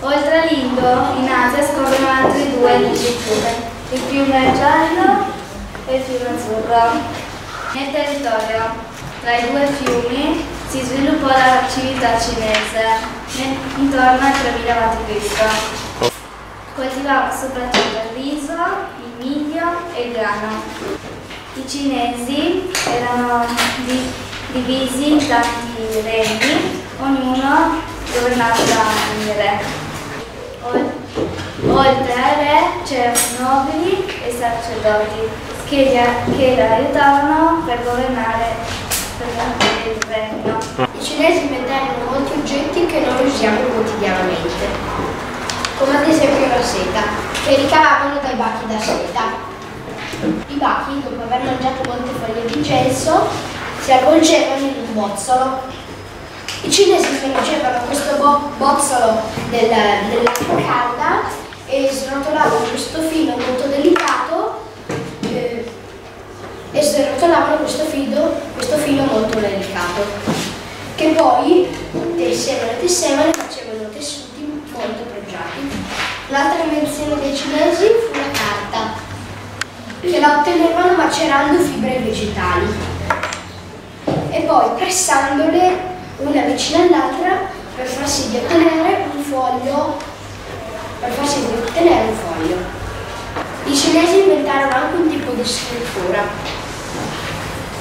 Oltre all'Indo, in Asia scorrono altri due grandi fiumi, il fiume giallo e il fiume azzurro. Nel territorio tra i due fiumi si sviluppò la civiltà cinese intorno al 3000 a.C. Coltivavano soprattutto il riso, il miglio e il grano. I cinesi erano divisi in tanti regni, ognuno governato da un re. Oltre al re c'erano nobili e sacerdoti che lo aiutavano per governare il regno. I cinesi inventarono molti oggetti che noi usiamo quotidianamente, come ad esempio la seta, che ricavavano dai bachi da seta. I bachi, dopo aver mangiato molte foglie di incenso, si avvolgevano in un bozzolo. I cinesi immergevano questo bozzolo nell'acqua calda e srotolavano questo filo molto delicato che poi tessevano e facevano tessuti molto pregiati. L'altra invenzione dei cinesi fu la carta, che la ottenevano macerando fibre vegetali e poi pressandole una vicina all'altra per far sì di ottenere un foglio. I cinesi inventarono anche un tipo di scrittura,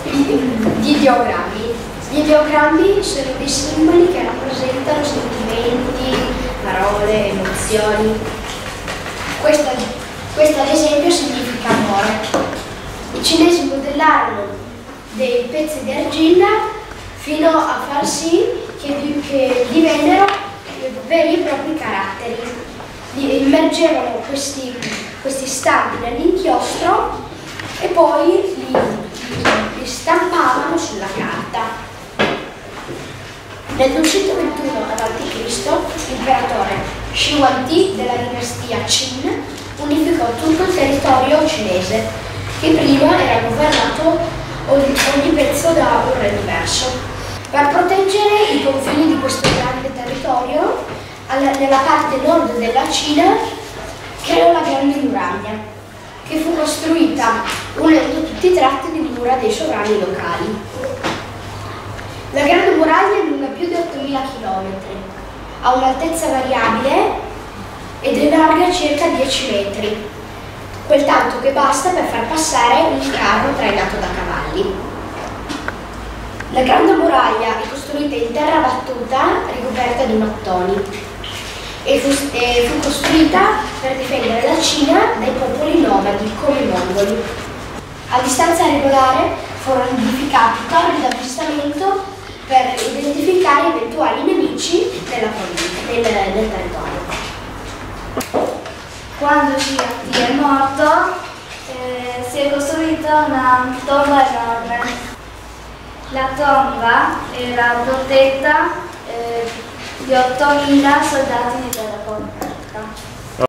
gli ideogrammi. Gli ideogrammi sono dei simboli che rappresentano sentimenti, parole, emozioni. Questo ad esempio significa amore. I cinesi modellarono dei pezzi di argilla fino a far sì che divennero veri e propri caratteri. Immergevano questi stampi nell'inchiostro e poi li stampavano sulla carta. Nel 221 a.C. l'imperatore Shi Huangdi della dinastia Qin unificò tutto il territorio cinese, che prima era governato ogni pezzo da un re diverso. Per proteggere i confini di questo grande territorio, nella parte nord della Cina creò la Grande Muraglia, che fu costruita unendo tutti i tratti di mura dei sovrani locali. La Grande Muraglia è lunga più di 8.000 km, ha un'altezza variabile ed è larga circa 10 metri, quel tanto che basta per far passare un carro trainato da cavalli. La Grande Muraglia è costruita in terra battuta ricoperta di mattoni e fu costruita per difendere la Cina dai popoli nomadi come i mongoli. A distanza regolare furono edificati torri d'avvistamento per identificare eventuali nemici nel territorio. Quando Shirati è morto, si è costruita una tomba enorme. La tomba era protetta di 8.000 soldati di terra.